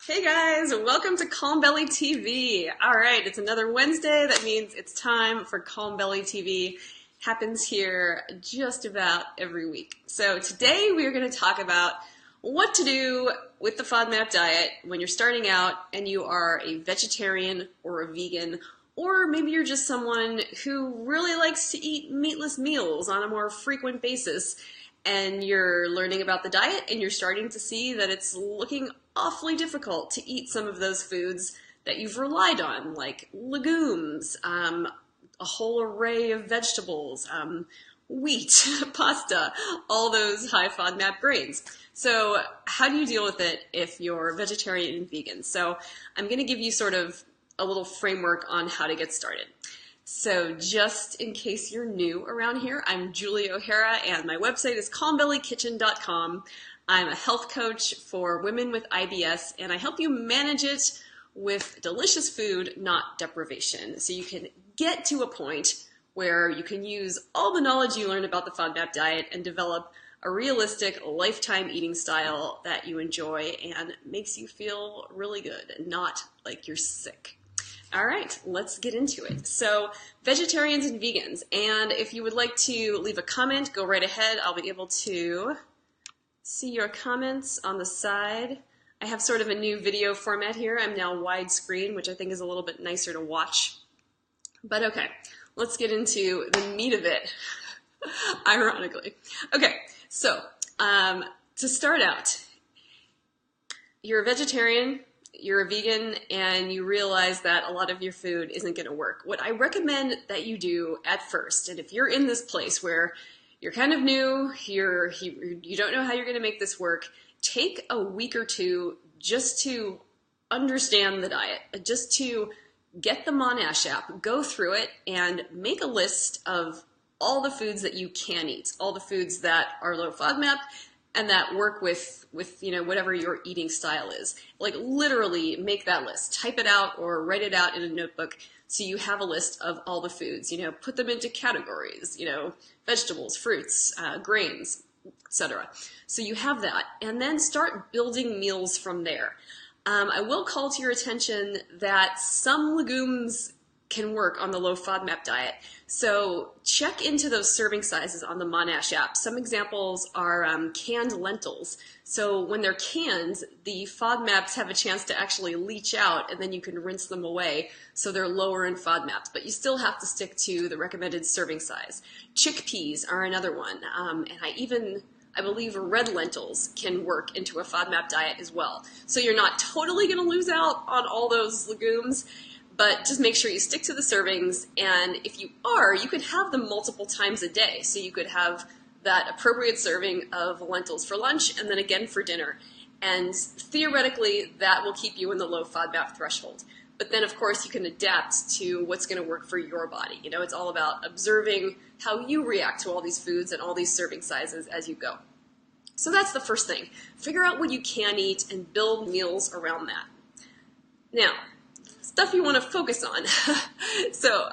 Hey guys, welcome to Calm Belly TV. All right, it's another Wednesday. That means it's time for Calm Belly TV. Happens here just about every week. So today we are going to talk about what to do with the FODMAP diet when you're starting out and you are a vegetarian or a vegan, or maybe you're just someone who really likes to eat meatless meals on a more frequent basis, and you're learning about the diet and you're starting to see that it's looking awfully difficult to eat some of those foods that you've relied on, like legumes, a whole array of vegetables, wheat, pasta, all those high FODMAP grains. So how do you deal with it if you're vegetarian and vegan? So I'm going to give you sort of a little framework on how to get started. So just in case you're new around here, I'm Julie O'Hara and my website is calmbellykitchen.com. I'm a health coach for women with IBS and I help you manage it with delicious food, not deprivation. So you can get to a point where you can use all the knowledge you learned about the FODMAP diet and develop a realistic lifetime eating style that you enjoy and makes you feel really good and not like you're sick. All right, let's get into it. So vegetarians and vegans, and if you would like to leave a comment, go right ahead. I'll be able to see your comments on the side. I have sort of a new video format here. I'm now widescreen, which I think is a little bit nicer to watch. But okay, let's get into the meat of it, ironically. Okay, so to start out, you're a vegetarian, you're a vegan, and you realize that a lot of your food isn't going to work. What I recommend that you do at first, and if you're in this place where you're kind of new, you don't know how you're going to make this work, take a week or two just to understand the diet, just to get the Monash app, go through it, and make a list of all the foods that you can eat, all the foods that are low FODMAP, and that work with whatever your eating style is. Like literally make that list, type it out or write it out in a notebook so you have a list of all the foods, put them into categories, vegetables, fruits, grains, etc. So you have that, and then start building meals from there. I will call to your attention that some legumes can work on the low FODMAP diet. So check into those serving sizes on the Monash app. Some examples are canned lentils. So when they're canned, the FODMAPs have a chance to actually leach out and then you can rinse them away so they're lower in FODMAPs, but you still have to stick to the recommended serving size. Chickpeas are another one, and I believe red lentils can work into a FODMAP diet as well. So you're not totally going to lose out on all those legumes, but just make sure you stick to the servings, and if you are, you could have them multiple times a day. So you could have that appropriate serving of lentils for lunch and then again for dinner. And theoretically, that will keep you in the low FODMAP threshold. But then, of course, you can adapt to what's going to work for your body. It's all about observing how you react to all these foods and all these serving sizes as you go. So that's the first thing. Figure out what you can eat and build meals around that. Now, stuff you want to focus on. So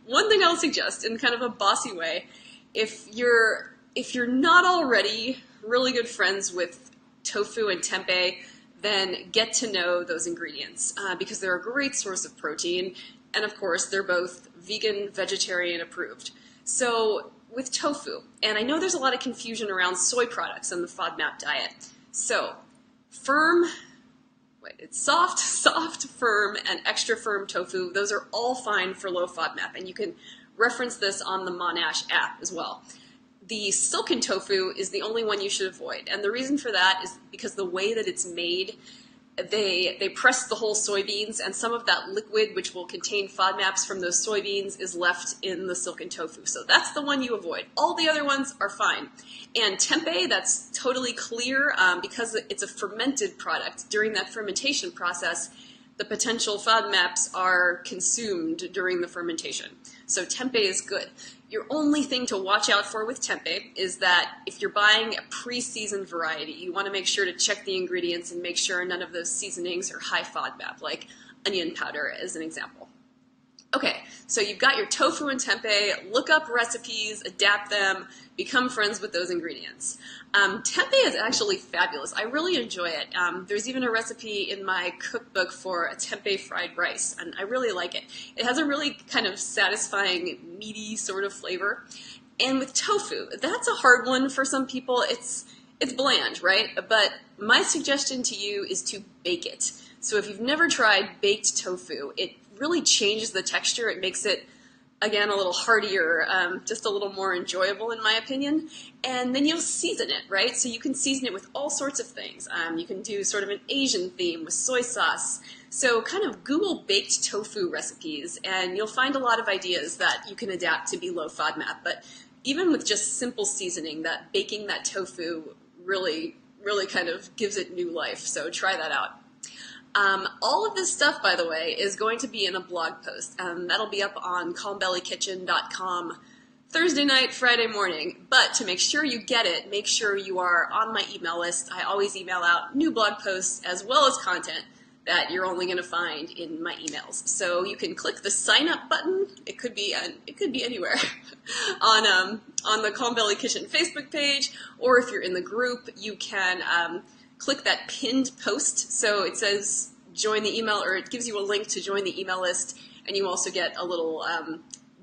one thing I'll suggest in kind of a bossy way, if you're not already really good friends with tofu and tempeh, then get to know those ingredients because they're a great source of protein, and of course they're both vegan, vegetarian approved. So with tofu, and I know there's a lot of confusion around soy products and the FODMAP diet. So it's soft, firm, and extra firm tofu. Those are all fine for low FODMAP, and you can reference this on the Monash app as well. The silken tofu is the only one you should avoid, and the reason for that is because the way that it's made, they press the whole soybeans, and some of that liquid, which will contain FODMAPs from those soybeans, is left in the silken tofu. So that's the one you avoid. All the other ones are fine. And tempeh, that's totally clear because it's a fermented product. During that fermentation process, the potential FODMAPs are consumed during the fermentation. So tempeh is good. Your only thing to watch out for with tempeh is that if you're buying a pre-seasoned variety, you want to make sure to check the ingredients and make sure none of those seasonings are high FODMAP, like onion powder as an example. Okay, so you've got your tofu and tempeh. Look up recipes, adapt them, become friends with those ingredients. Tempeh is actually fabulous. I really enjoy it. There's even a recipe in my cookbook for a tempeh fried rice, and I really like it. It has a really kind of satisfying, meaty sort of flavor. And with tofu, that's a hard one for some people. It's bland, right? But my suggestion to you is to bake it. So if you've never tried baked tofu, it really changes the texture. It makes it, again, a little heartier, just a little more enjoyable in my opinion. And then you'll season it, right? So you can season it with all sorts of things. You can do sort of an Asian theme with soy sauce. So kind of Google baked tofu recipes and you'll find a lot of ideas that you can adapt to be low FODMAP. But even with just simple seasoning, that baking that tofu really kind of gives it new life. So try that out. All of this stuff, by the way, is going to be in a blog post. That'll be up on calmbellykitchen.com Thursday night, Friday morning. But to make sure you get it, make sure you are on my email list. I always email out new blog posts as well as content that you're only going to find in my emails. So you can click the sign up button. It could be anywhere on the Calm Belly Kitchen Facebook page, or if you're in the group, you can click that pinned post. So it says join the email, or it gives you a link to join the email list, and you also get a little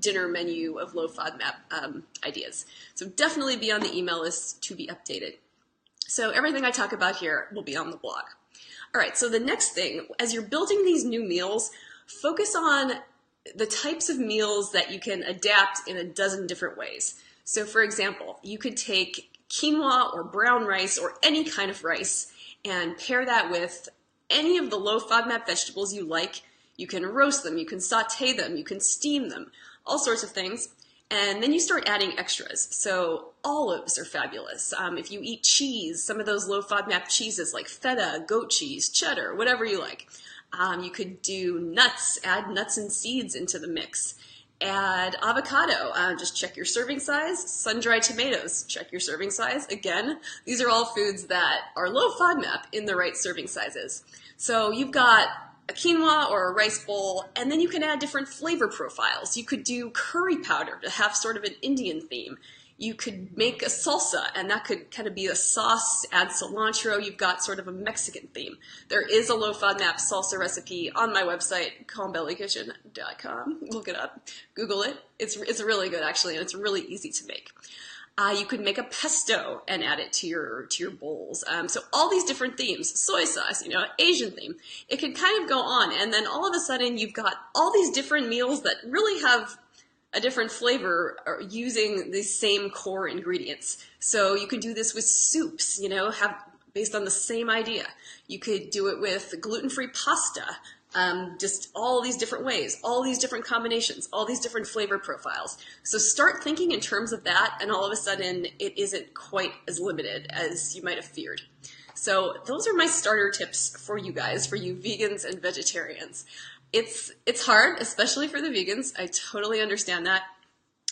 dinner menu of low FODMAP ideas. So definitely be on the email list to be updated. So everything I talk about here will be on the blog. All right, so the next thing, as you're building these new meals, focus on the types of meals that you can adapt in a dozen different ways. So for example, you could take quinoa or brown rice or any kind of rice and pair that with any of the low FODMAP vegetables you like. You can roast them, you can saute them, you can steam them, all sorts of things. And then you start adding extras. So olives are fabulous. If you eat cheese, some of those low FODMAP cheeses like feta, goat cheese, cheddar, whatever you like. You could do nuts, add nuts and seeds into the mix. Add avocado, just check your serving size. Sun-dried tomatoes, check your serving size. Again, these are all foods that are low FODMAP in the right serving sizes. So you've got a quinoa or a rice bowl, and then you can add different flavor profiles. You could do curry powder to have sort of an Indian theme. You could make a salsa, and that could kind of be a sauce, add cilantro. You've got sort of a Mexican theme. There is a low FODMAP salsa recipe on my website, calmbellykitchen.com. Look it up, Google it. It's really good, actually, and it's really easy to make. You could make a pesto and add it to your bowls. So all these different themes, soy sauce, Asian theme. It could kind of go on, and then all of a sudden you've got all these different meals that really have a different flavor using the same core ingredients. So you can do this with soups, based on the same idea. You could do it with gluten-free pasta. Just all these different ways, all these different combinations, all these different flavor profiles. So start thinking in terms of that, and all of a sudden it isn't quite as limited as you might have feared. So those are my starter tips for you guys, for you vegans and vegetarians. It's hard, especially for the vegans. I totally understand that.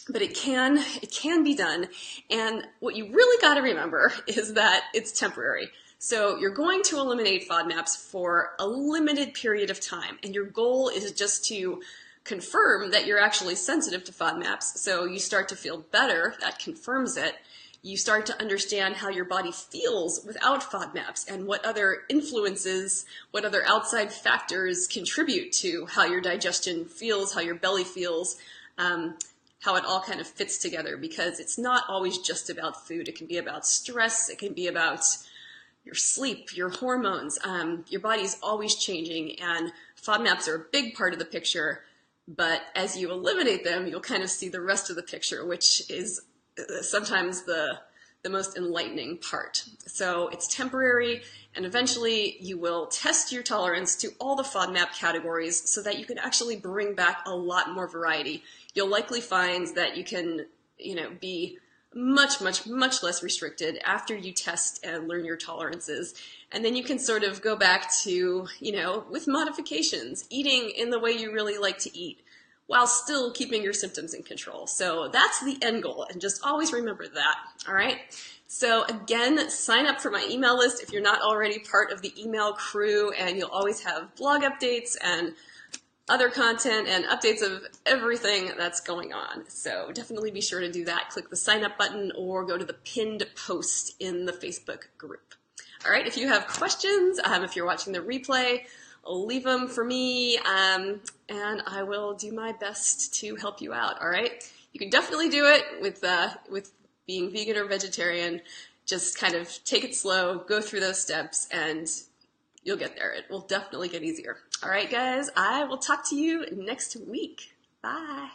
But it can be done. And what you really got to remember is that it's temporary. So you're going to eliminate FODMAPs for a limited period of time, and your goal is just to confirm that you're actually sensitive to FODMAPs. So you start to feel better, that confirms it. You start to understand how your body feels without FODMAPs and what other influences, what other outside factors contribute to how your digestion feels, how your belly feels, how it all kind of fits together, because it's not always just about food. It can be about stress, it can be about your sleep, your hormones. Your body's always changing, and FODMAPs are a big part of the picture, but as you eliminate them, you'll kind of see the rest of the picture, which is sometimes the most enlightening part. So it's temporary, and eventually you will test your tolerance to all the FODMAP categories so that you can actually bring back a lot more variety. You'll likely find that you can, be much less restricted after you test and learn your tolerances. And then you can sort of go back to, with modifications, eating in the way you really like to eat, while still keeping your symptoms in control. So that's the end goal, and just always remember that, all right? So again, sign up for my email list if you're not already part of the email crew, and you'll always have blog updates and other content and updates of everything that's going on. So definitely be sure to do that. Click the sign up button or go to the pinned post in the Facebook group. All right, if you have questions, if you're watching the replay, leave them for me, and I will do my best to help you out. All right, you can definitely do it with being vegan or vegetarian. Just kind of take it slow, go through those steps, and you'll get there. It will definitely get easier. All right, guys, I will talk to you next week. Bye.